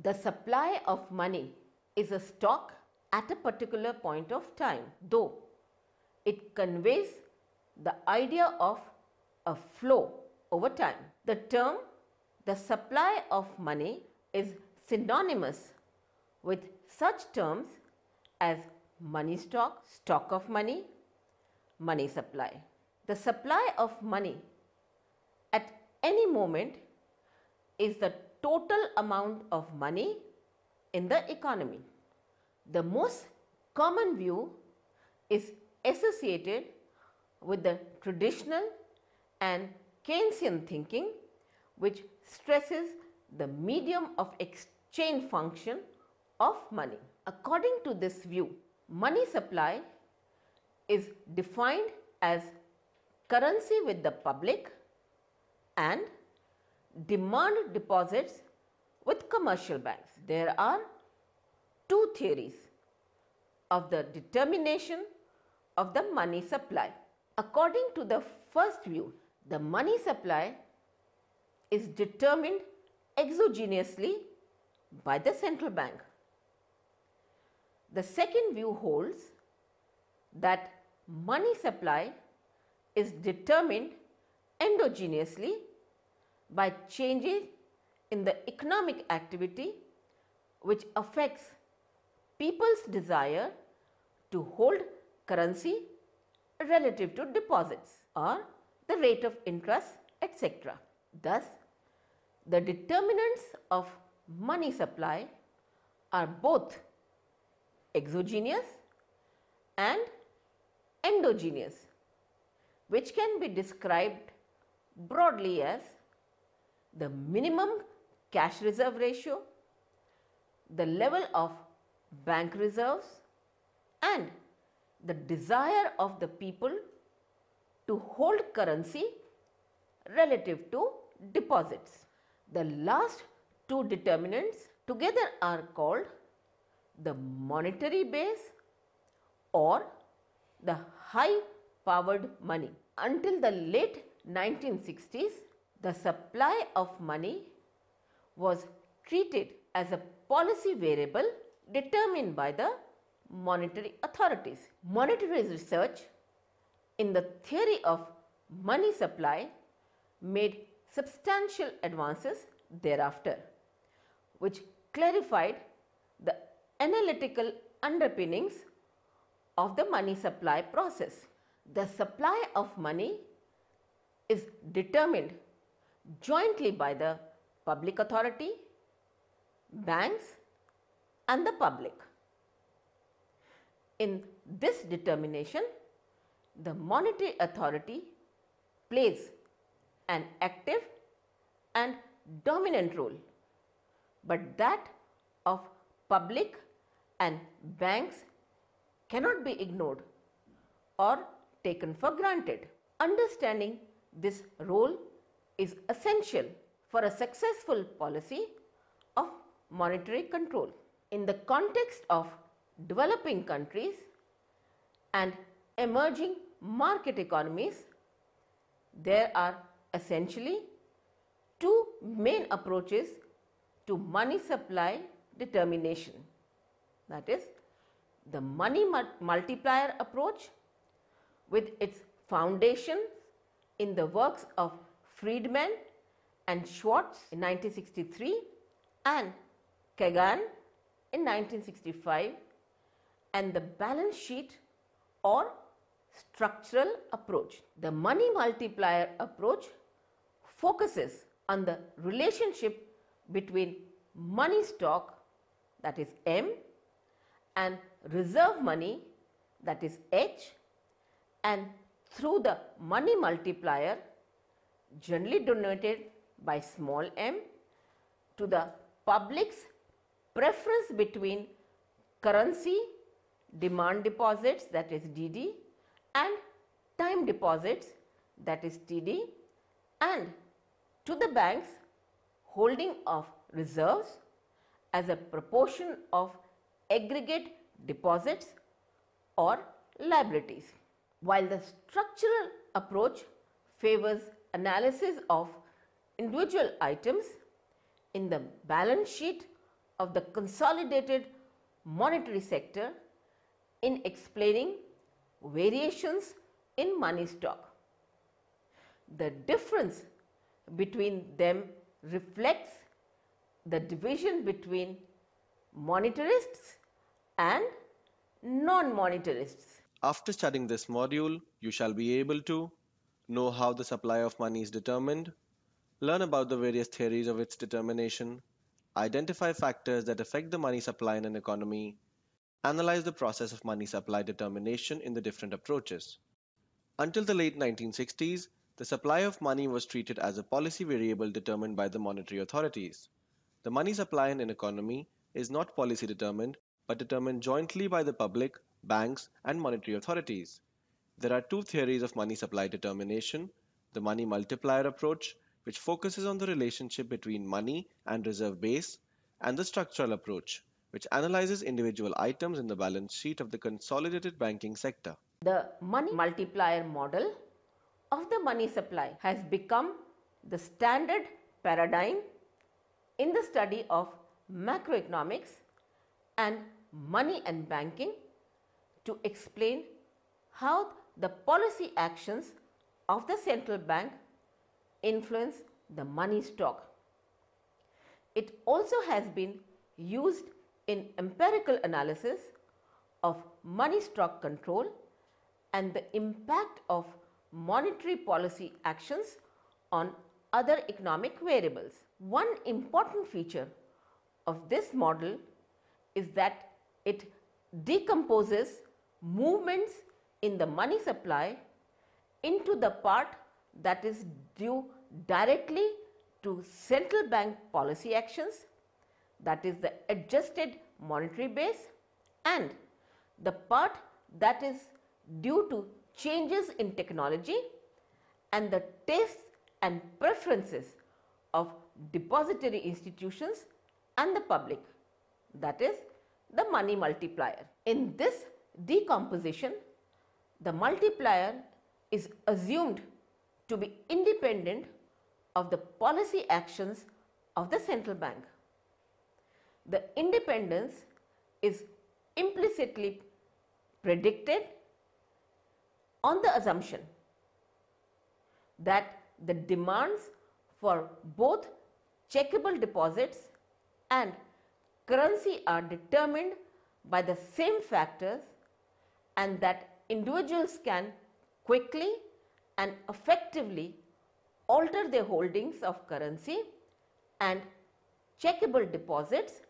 The supply of money is a stock at a particular point of time, though it conveys the idea of a flow over time. The term the supply of money is synonymous with such terms as money stock, stock of money, money supply. The supply of money at any moment is the total amount of money in the economy. The most common view is associated with the traditional and Keynesian thinking, which stresses the medium of exchange function of money. According to this view, money supply is defined as currency with the public and demand deposits with commercial banks. There are two theories of the determination of the money supply. According to the first view, the money supply is determined exogenously by the central bank. The second view holds that money supply is determined endogenously by changes in the economic activity which affects people's desire to hold currency relative to deposits or the rate of interest, etc. Thus, the determinants of money supply are both exogenous and endogenous, which can be described broadly as the minimum cash reserve ratio, the level of bank reserves, and the desire of the people to hold currency relative to deposits. The last two determinants together are called the monetary base or the high-powered money. Until the late 1960s, the supply of money was treated as a policy variable determined by the monetary authorities. Monetary research in the theory of money supply made substantial advances thereafter, which clarified the analytical underpinnings of the money supply process. The supply of money is determined jointly by the public authority, banks, and the public. In this determination, the monetary authority plays an active and dominant role, but that of public and banks cannot be ignored or taken for granted. Understanding this role is essential for a successful policy of monetary control. In the context of developing countries and emerging market economies, there are essentially two main approaches to money supply determination. That is, the money multiplier approach with its foundations in the works of Friedman and Schwartz in 1963 and Kagan in 1965, and the balance sheet or structural approach. The money multiplier approach focuses on the relationship between money stock, that is M, and reserve money, that is H, and through the money multiplier, generally denoted by small m, to the public's preference between currency demand deposits, that is DD, and time deposits, that is TD, and to the bank's holding of reserves as a proportion of aggregate deposits or liabilities. While the structural approach favors analysis of individual items in the balance sheet of the consolidated monetary sector in explaining variations in money stock. The difference between them reflects the division between monetarists and non-monetarists. After studying this module, you shall be able to know how the supply of money is determined, learn about the various theories of its determination, identify factors that affect the money supply in an economy, analyze the process of money supply determination in the different approaches. Until the late 1960s, the supply of money was treated as a policy variable determined by the monetary authorities. The money supply in an economy is not policy determined, but determined jointly by the public, banks, and monetary authorities. There are two theories of money supply determination: the money multiplier approach, which focuses on the relationship between money and reserve base, and the structural approach, which analyzes individual items in the balance sheet of the consolidated banking sector. The money multiplier model of the money supply has become the standard paradigm in the study of macroeconomics and money and banking to explain how the policy actions of the central bank influence the money stock. It also has been used in empirical analysis of money stock control and the impact of monetary policy actions on other economic variables. One important feature of this model is that it decomposes movements in the money supply into the part that is due directly to central bank policy actions, that is the adjusted monetary base, and the part that is due to changes in technology and the tastes and preferences of depository institutions and the public, that is the money multiplier. In this decomposition, the multiplier is assumed to be independent of the policy actions of the central bank. The independence is implicitly predicted on the assumption that the demands for both checkable deposits and currency are determined by the same factors and that individuals can quickly and effectively alter their holdings of currency and checkable deposits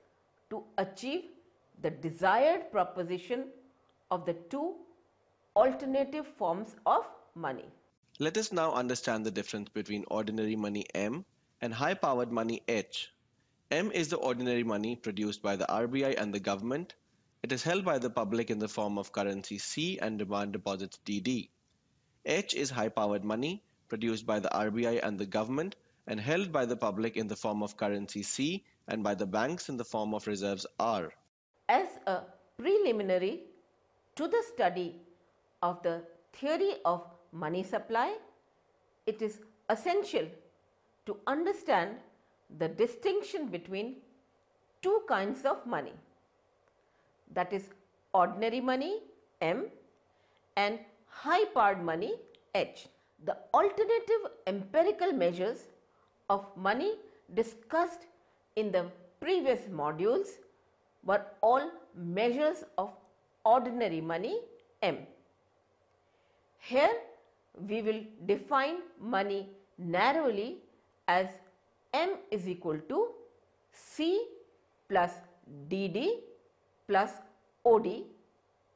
to achieve the desired proposition of the two alternative forms of money. Let us now understand the difference between ordinary money M and high-powered money H. M is the ordinary money produced by the RBI and the government. It is held by the public in the form of currency C and demand deposits DD. H is high-powered money produced by the RBI and the government and held by the public in the form of currency C and by the banks in the form of reserves R. As a preliminary to the study of the theory of money supply, it is essential to understand the distinction between two kinds of money, that is ordinary money M and high-powered money H. The alternative empirical measures of money discussed in the previous modules were all measures of ordinary money M. Here we will define money narrowly as M is equal to C plus DD plus OD,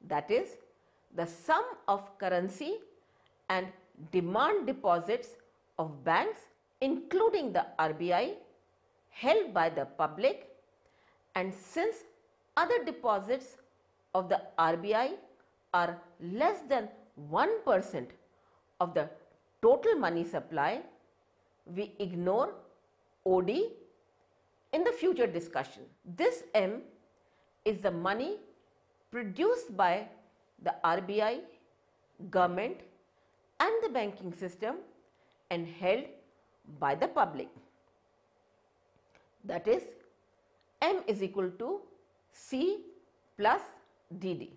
that is the sum of currency and demand deposits of banks including the RBI held by the public, and since other deposits of the RBI are less than 1% of the total money supply, we ignore OD in the future discussion. This M is the money produced by the RBI, government and the banking system and held by the public. That is, M is equal to C plus DD.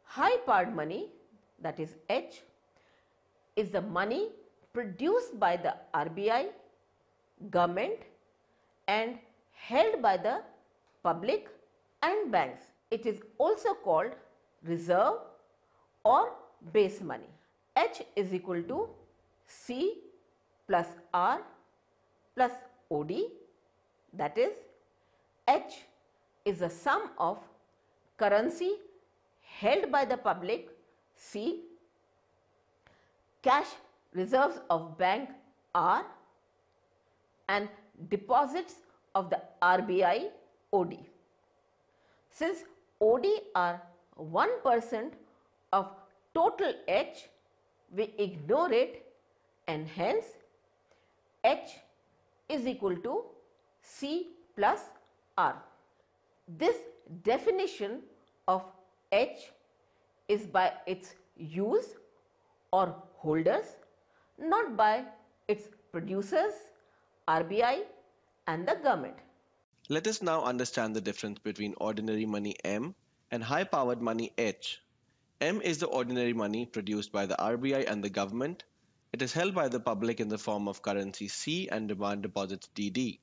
High powered money, that is H, is the money produced by the RBI, government and held by the public and banks. It is also called reserve or base money. H is equal to C plus R plus OD, that is H is the sum of currency held by the public C, cash reserves of bank R and deposits of the RBI OD. Since OD are 1% of total H, we ignore it and hence H is equal to C plus R. This definition of H is by its use or holders, not by its producers, RBI and the government. Let us now understand the difference between ordinary money M and high-powered money H. M is the ordinary money produced by the RBI and the government. It is held by the public in the form of currency C and demand deposits DD.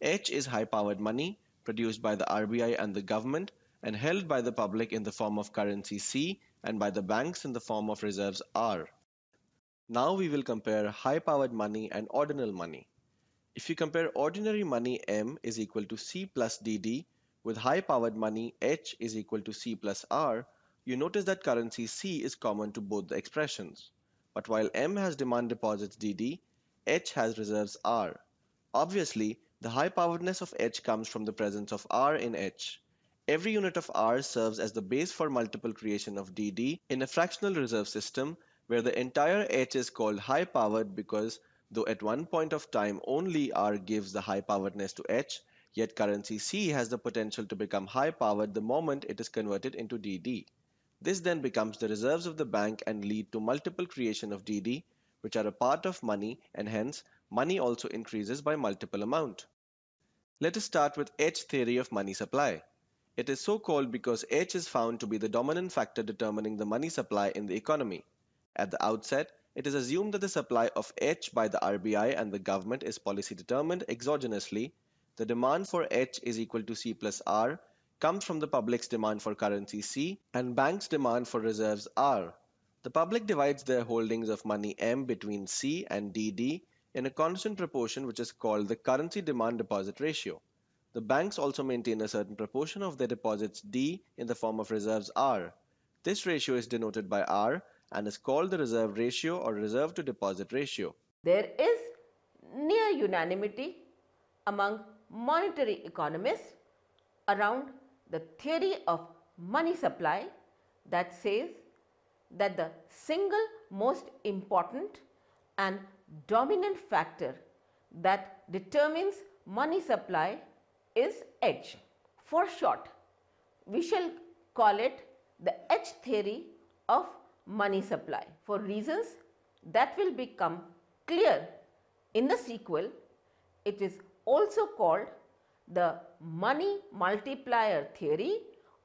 H is high-powered money produced by the RBI and the government and held by the public in the form of currency C and by the banks in the form of reserves R. Now we will compare high-powered money and ordinal money. If you compare ordinary money M is equal to C plus DD with high-powered money H is equal to C plus R, you notice that currency C is common to both the expressions. But while M has demand deposits DD, H has reserves R. Obviously, the high-poweredness of H comes from the presence of R in H. Every unit of R serves as the base for multiple creation of DD in a fractional reserve system where the entire H is called high-powered because though at one point of time only R gives the high-poweredness to H, yet currency C has the potential to become high-powered the moment it is converted into DD. This then becomes the reserves of the bank and lead to multiple creation of DD, which are a part of money and hence money also increases by multiple amount. Let us start with H theory of money supply. It is so called because H is found to be the dominant factor determining the money supply in the economy. At the outset, it is assumed that the supply of H by the RBI and the government is policy determined exogenously. The demand for H is equal to C plus R comes from the public's demand for currency C and banks' demand for reserves R. The public divides their holdings of money M between C and DD in a constant proportion which is called the currency demand deposit ratio. The banks also maintain a certain proportion of their deposits D in the form of reserves R. This ratio is denoted by R and is called the reserve ratio or reserve to deposit ratio. There is near unanimity among monetary economists around the theory of money supply that says that the single most important and dominant factor that determines money supply is H. For short, we shall call it the H theory of money supply. For reasons that will become clear in the sequel, it is also called the money multiplier theory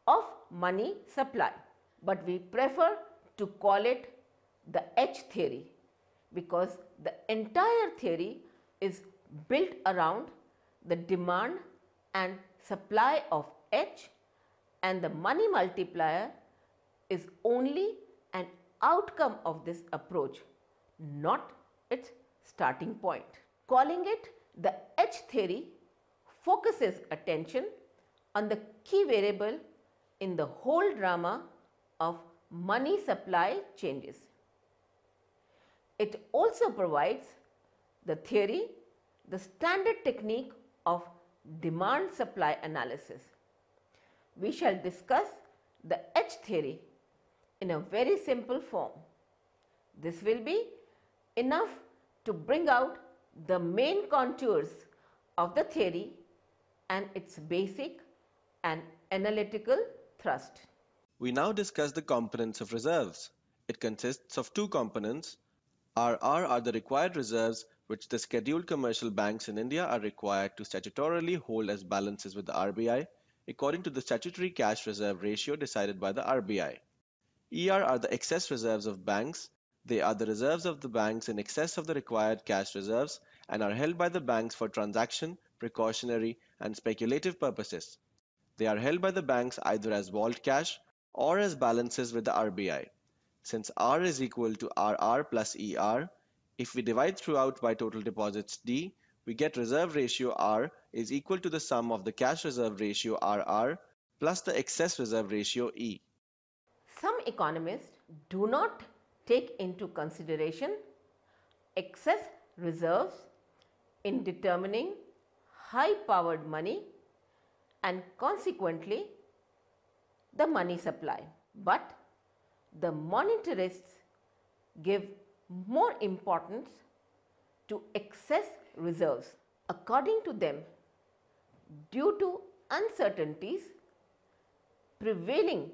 of money supply. But we prefer to call it the H theory because the entire theory is built around the demand and supply of H, and the money multiplier is only an outcome of this approach, not its starting point. Calling it the H theory focuses attention on the key variable in the whole drama of money supply changes. It also provides the theory, the standard technique of demand supply analysis. We shall discuss the H theory in a very simple form. This will be enough to bring out the main contours of the theory and its basic and analytical thrust. We now discuss the components of reserves. It consists of two components. RR are the required reserves which the scheduled commercial banks in India are required to statutorily hold as balances with the RBI according to the statutory cash reserve ratio decided by the RBI. ER are the excess reserves of banks. They are the reserves of the banks in excess of the required cash reserves and are held by the banks for transaction, precautionary, and speculative purposes. They are held by the banks either as vault cash or as balances with the RBI. Since R is equal to RR plus ER, if we divide throughout by total deposits D, we get reserve ratio R is equal to the sum of the cash reserve ratio RR plus the excess reserve ratio E. Some economists do not take into consideration excess reserves in determining high-powered money and consequently the money supply. But the monetarists give more importance to excess reserves. According to them, due to uncertainties prevailing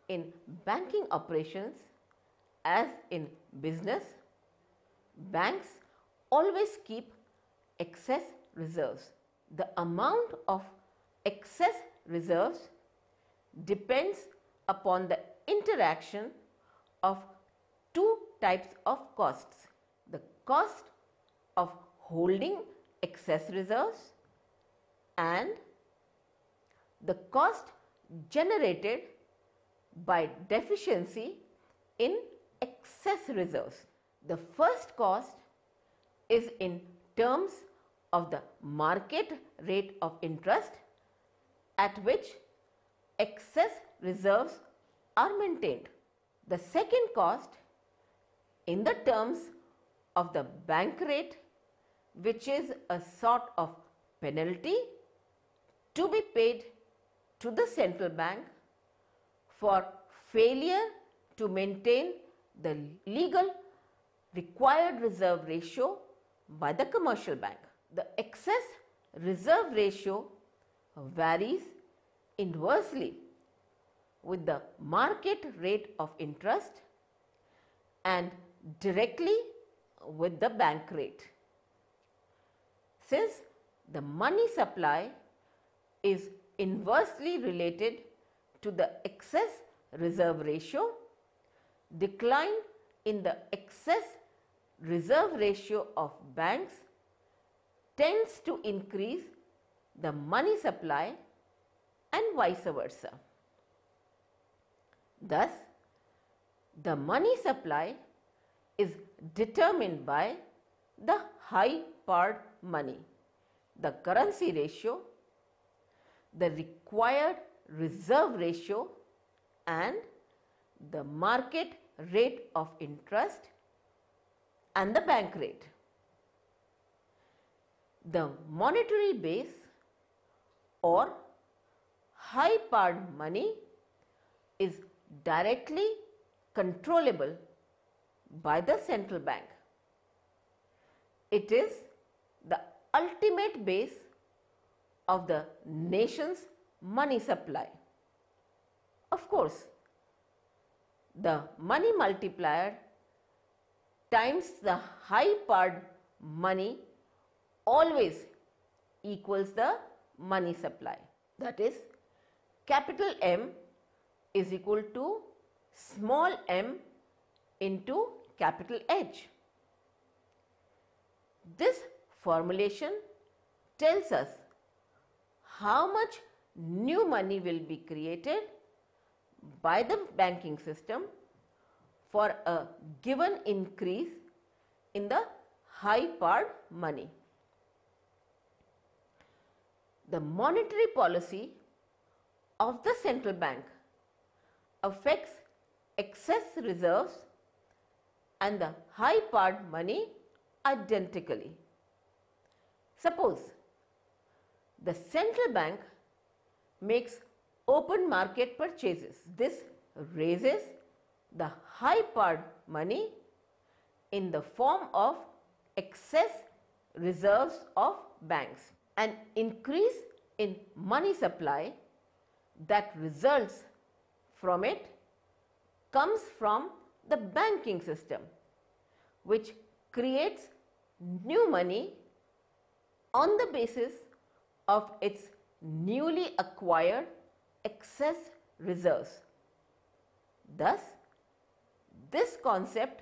in banking operations as in business, banks always keep excess reserves. The amount of excess reserves depends upon the interaction of two types of costs: the cost of holding excess reserves and the cost generated by deficiency in excess reserves. The first cost is in terms of the market rate of interest at which excess reserves are maintained. The second cost in the terms of the bank rate, which is a sort of penalty to be paid to the central bank for failure to maintain the legal required reserve ratio by the commercial bank. The excess reserve ratio varies inversely with the market rate of interest and directly with the bank rate. Since the money supply is inversely related to the excess reserve ratio, decline in the excess reserve ratio of banks tends to increase the money supply and vice versa. Thus, the money supply is determined by the high-powered money, the currency ratio, the required reserve ratio and the market rate of interest and the bank rate. The monetary base or high-powered money is directly controllable by the central bank. It is the ultimate base of the nation's money supply. Of course, the money multiplier times the high-powered money always equals the money supply. That is, capital M is equal to small m into capital H. This formulation tells us how much new money will be created by the banking system for a given increase in the high-powered money. The monetary policy of the central bank affects excess reserves and the high-powered money identically. Suppose the central bank makes open market purchases. This raises the high-powered money in the form of excess reserves of banks. An increase in money supply that results from it comes from the banking system, which creates new money on the basis of its newly acquired excess reserves. Thus, this concept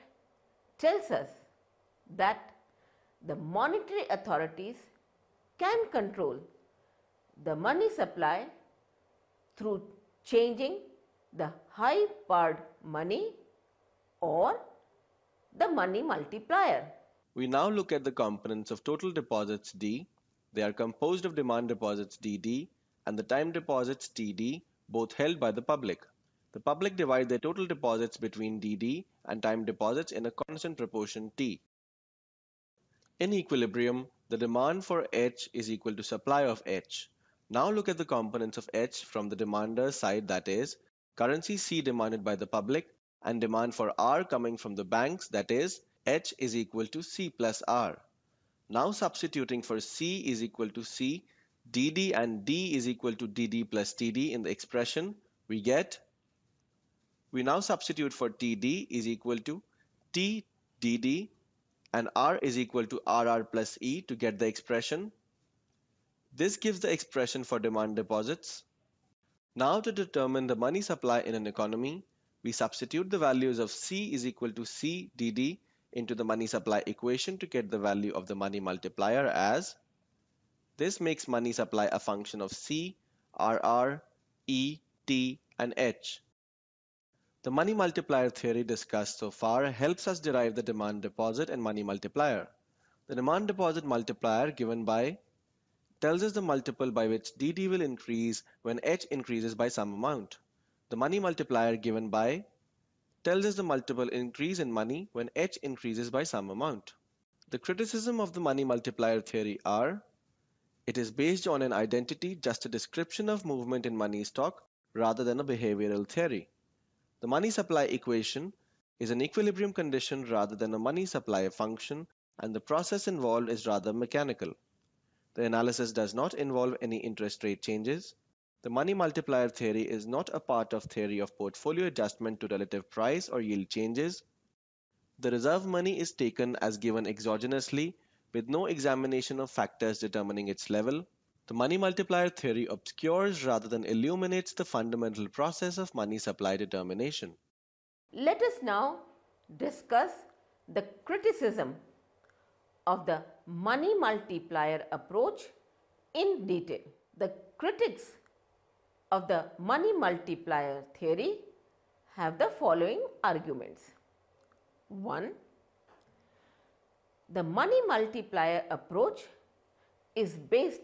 tells us that the monetary authorities can control the money supply through changing the high-powered money or the money multiplier. We now look at the components of total deposits D. They are composed of demand deposits DD and the time deposits TD, both held by the public. The public divide their total deposits between DD and time deposits in a constant proportion T. In equilibrium, the demand for H is equal to supply of H. Now look at the components of H from the demander's side, that is, currency C demanded by the public and demand for R coming from the banks, that is, H is equal to C plus R. Now substituting for C is equal to C, DD and D is equal to DD plus TD in the expression, we now substitute for TD is equal to T DD and R is equal to RR plus E to get the expression. This gives the expression for demand deposits. Now to determine the money supply in an economy, we substitute the values of C is equal to C DD into the money supply equation to get the value of the money multiplier as this makes money supply a function of C, RR, E, T, and H. The money multiplier theory discussed so far helps us derive the demand deposit and money multiplier. The demand deposit multiplier given by tells us the multiple by which DD will increase when H increases by some amount. The money multiplier given by tells us the multiple increase in money when H increases by some amount. The criticism of the money multiplier theory are: it is based on an identity, just a description of movement in money stock rather than a behavioral theory. The money supply equation is an equilibrium condition rather than a money supply function, and the process involved is rather mechanical. The analysis does not involve any interest rate changes. The money multiplier theory is not a part of theory of portfolio adjustment to relative price or yield changes. The reserve money is taken as given exogenously with no examination of factors determining its level. The money multiplier theory obscures rather than illuminates the fundamental process of money supply determination. Let us now discuss the criticism of the money multiplier approach in detail. The critics of the money multiplier theory have the following arguments. 1. The money multiplier approach is based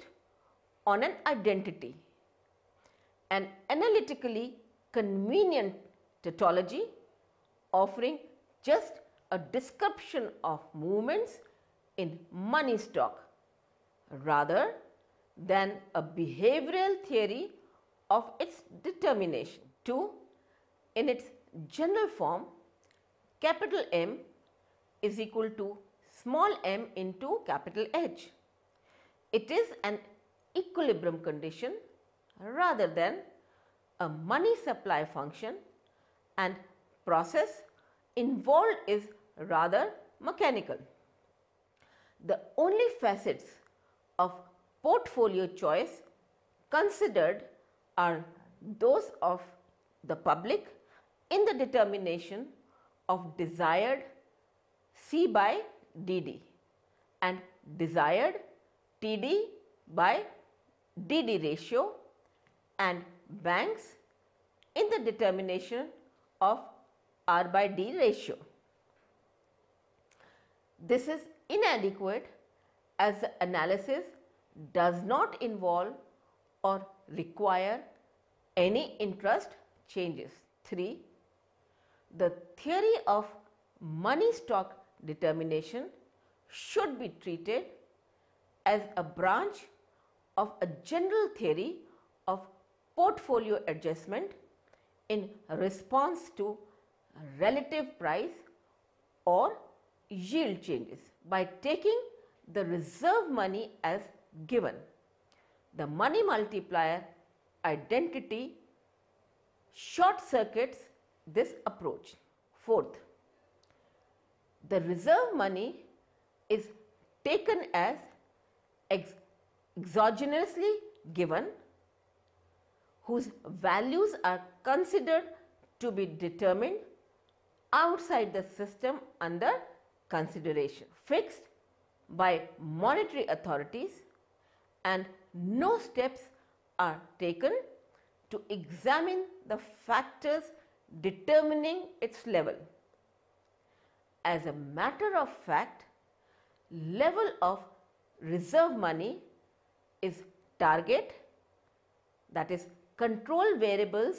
on an identity, an analytically convenient tautology offering just a description of movements in money stock rather than a behavioral theory of its determination. 2. In its general form, capital M is equal to small m into capital H. It is an equilibrium condition rather than a money supply function, and process involved is rather mechanical. The only facets of portfolio choice considered are those of the public in the determination of desired C by DD and desired TD by DD ratio, and banks in the determination of R by D ratio. This is inadequate as the analysis does not involve or require any interest changes. 3. The theory of money stock determination should be treated as a branch of a general theory of portfolio adjustment in response to relative price or yield changes. By taking the reserve money as given, the money multiplier identity short circuits this approach. 4th, the reserve money is taken as exogenously given, whose values are considered to be determined outside the system under consideration, fixed by monetary authorities, and no steps are taken to examine the factors determining its level. As a matter of fact, level of reserve money is target, that is control variables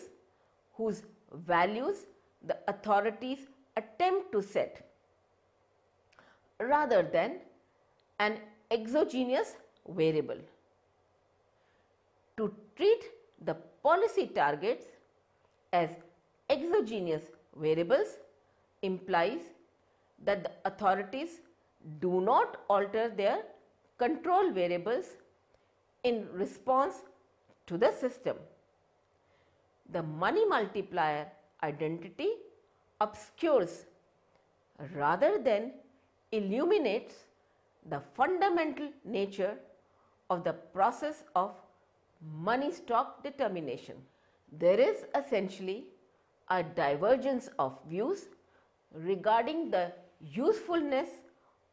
whose values the authorities attempt to set, rather than an exogenous variable. To treat the policy targets as exogenous variables implies that the authorities do not alter their control variables in response to the system. The money multiplier identity obscures rather than illuminates the fundamental nature of the process of money stock determination. There is essentially a divergence of views regarding the usefulness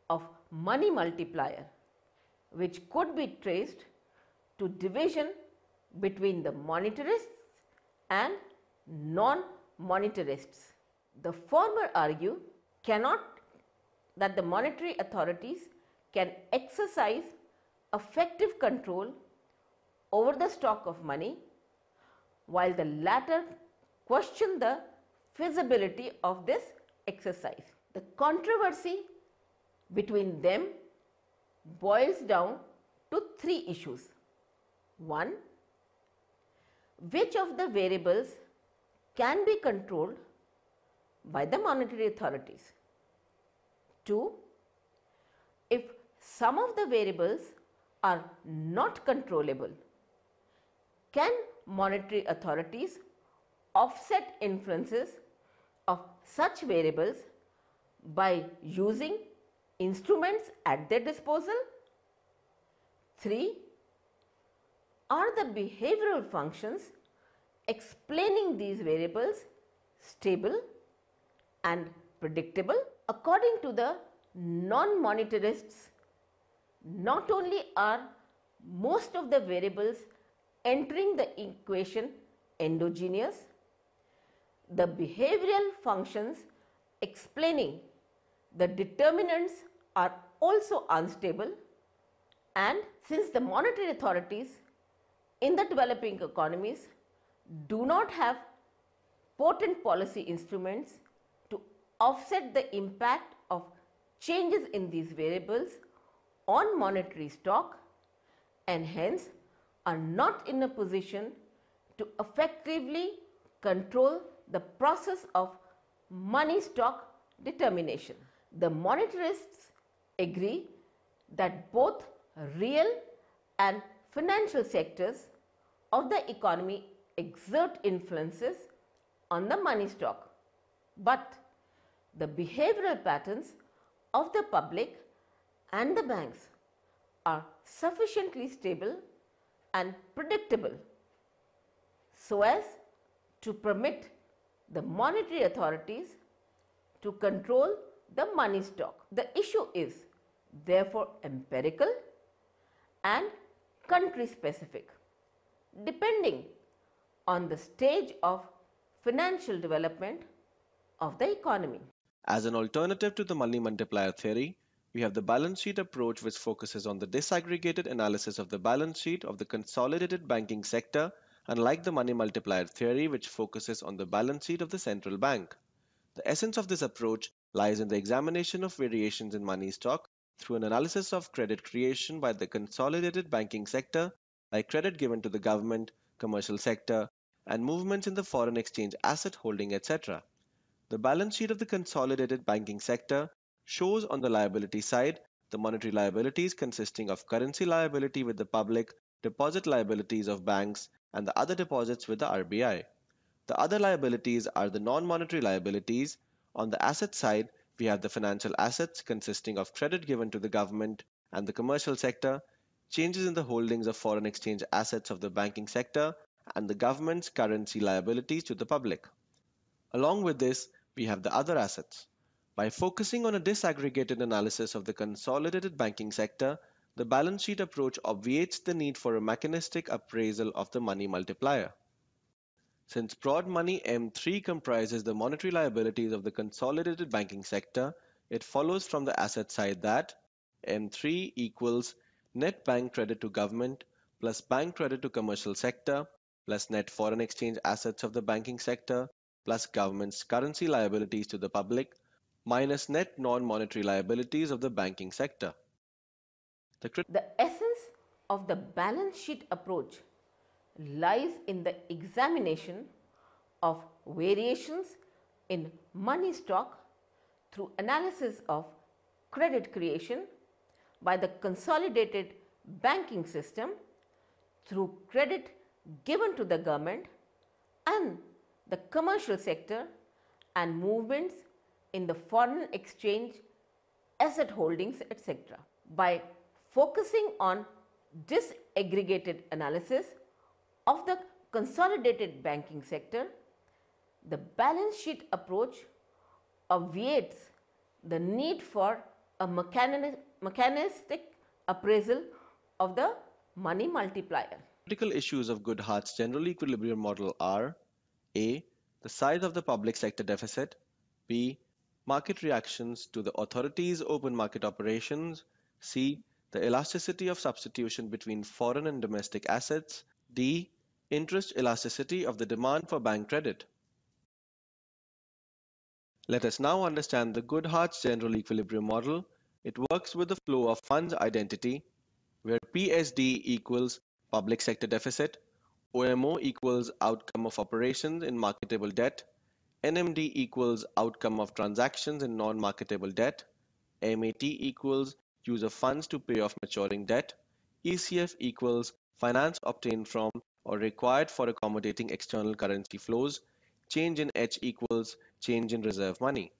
of money multiplier, which could be traced to division between the monetarists and non-monetarists. The former argue that the monetary authorities can exercise effective control over the stock of money, while the latter question the feasibility of this exercise. The controversy between them boils down to three issues. 1. Which of the variables can be controlled by the monetary authorities? 2. If some of the variables are not controllable, can monetary authorities offset influences of such variables by using instruments at their disposal? 3. Are the behavioral functions explaining these variables stable and predictable? According to the non-monetarists, not only are most of the variables entering the equation endogenous, the behavioral functions explaining the determinants are also unstable, and since the monetary authorities in the developing economies do not have potent policy instruments to offset the impact of changes in these variables on monetary stock, and hence are not in a position to effectively control the process of money stock determination. The monetarists agree that both real and financial sectors of the economy exert influences on the money stock, but the behavioral patterns of the public and the banks are sufficiently stable and predictable so as to permit the monetary authorities to control the money stock. The issue is therefore empirical and country specific, depending on the stage of financial development of the economy. As an alternative to the money multiplier theory, we have the balance sheet approach, which focuses on the disaggregated analysis of the balance sheet of the consolidated banking sector, unlike the money multiplier theory, which focuses on the balance sheet of the central bank. The essence of this approach lies in the examination of variations in money stock through an analysis of credit creation by the consolidated banking sector, like credit given to the government, commercial sector, and movements in the foreign exchange asset holding, etc. The balance sheet of the consolidated banking sector shows on the liability side the monetary liabilities consisting of currency liability with the public, deposit liabilities of banks, and the other deposits with the RBI. The other liabilities are the non-monetary liabilities. On the asset side, we have the financial assets consisting of credit given to the government, and the commercial sector, changes in the holdings of foreign exchange assets of the banking sector, and the government's currency liabilities to the public. Along with this, we have the other assets. By focusing on a disaggregated analysis of the consolidated banking sector, the balance sheet approach obviates the need for a mechanistic appraisal of the money multiplier. Since broad money M3 comprises the monetary liabilities of the consolidated banking sector, it follows from the asset side that M3 equals net bank credit to government plus bank credit to commercial sector plus net foreign exchange assets of the banking sector plus government's currency liabilities to the public minus net non-monetary liabilities of the banking sector. The essence of the balance sheet approach lies in the examination of variations in money stock through analysis of credit creation by the consolidated banking system through credit given to the government and the commercial sector and movements in the foreign exchange asset holdings, etc. By focusing on disaggregated analysis of the consolidated banking sector, the balance sheet approach obviates the need for a mechanistic appraisal of the money multiplier. Critical issues of Goodhart's general equilibrium model are A. The size of the public sector deficit, B. Market reactions to the authorities' open market operations, C. The elasticity of substitution between foreign and domestic assets, D. Interest elasticity of the demand for bank credit. Let us now understand the Goodhart's general equilibrium model. It works with the flow of funds identity, where PSD equals public sector deficit, OMO equals outcome of operations in marketable debt, NMD equals outcome of transactions in non-marketable debt, MAT equals use of funds to pay off maturing debt, ECF equals finance obtained from or required for accommodating external currency flows, change in H equals change in reserve money.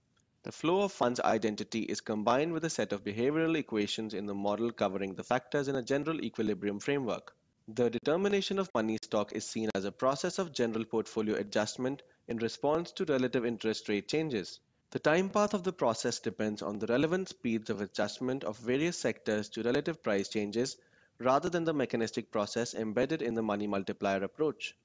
The flow of funds identity is combined with a set of behavioral equations in the model covering the factors in a general equilibrium framework. The determination of money stock is seen as a process of general portfolio adjustment in response to relative interest rate changes. The time path of the process depends on the relevant speeds of adjustment of various sectors to relative price changes rather than the mechanistic process embedded in the money multiplier approach.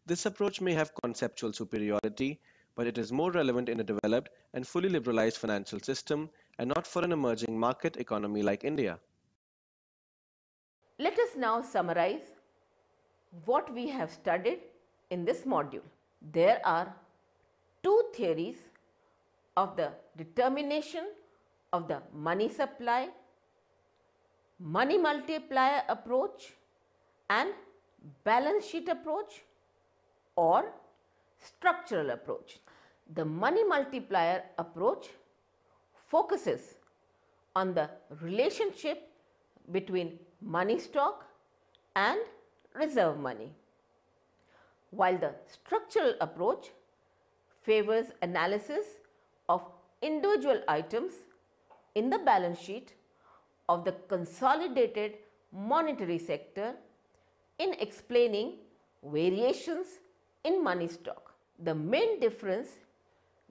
This approach may have conceptual superiority, but it is more relevant in a developed and fully liberalized financial system and not for an emerging market economy like India. Let us now summarize what we have studied in this module. There are two theories of the determination of the money supply, money multiplier approach and balance sheet approach or structural approach. The money multiplier approach focuses on the relationship between money stock and reserve money, while the structural approach favors analysis of individual items in the balance sheet of the consolidated monetary sector in explaining variations in money stock. The main difference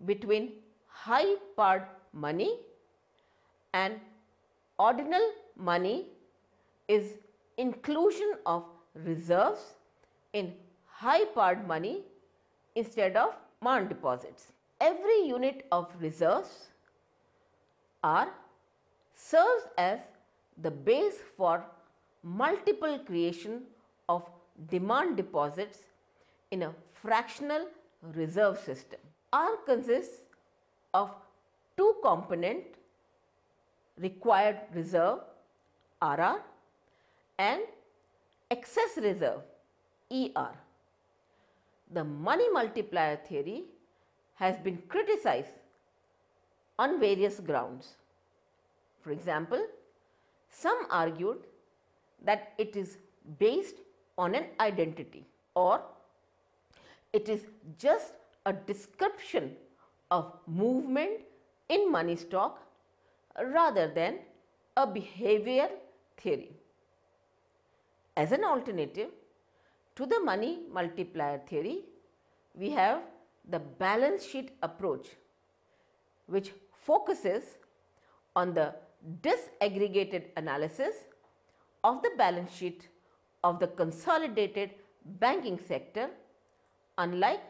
between high-powered money and ordinal money is inclusion of reserves in high-powered money instead of demand deposits. Every unit of reserves serves as the base for multiple creation of demand deposits in a fractional reserve system. R consists of two component required reserve RR and excess reserve ER. The money multiplier theory has been criticized on various grounds. For example, some argued that it is based on an identity or it is just a description of movement in money stock rather than a behavior theory. As an alternative to the money multiplier theory, we have the balance sheet approach, which focuses on the disaggregated analysis of the balance sheet of the consolidated banking sector, unlike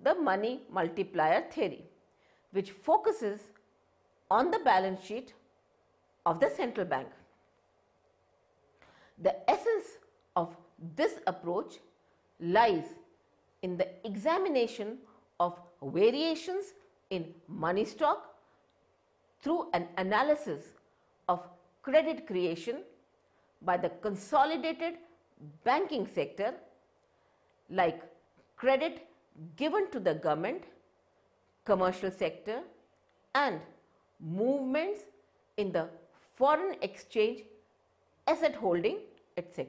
the money multiplier theory, which focuses on the balance sheet of the central bank. The essence of this approach lies in the examination of variations in money stock through an analysis of credit creation by the consolidated banking sector, like credit given to the government, commercial sector, and movements in the foreign exchange, asset holding, etc.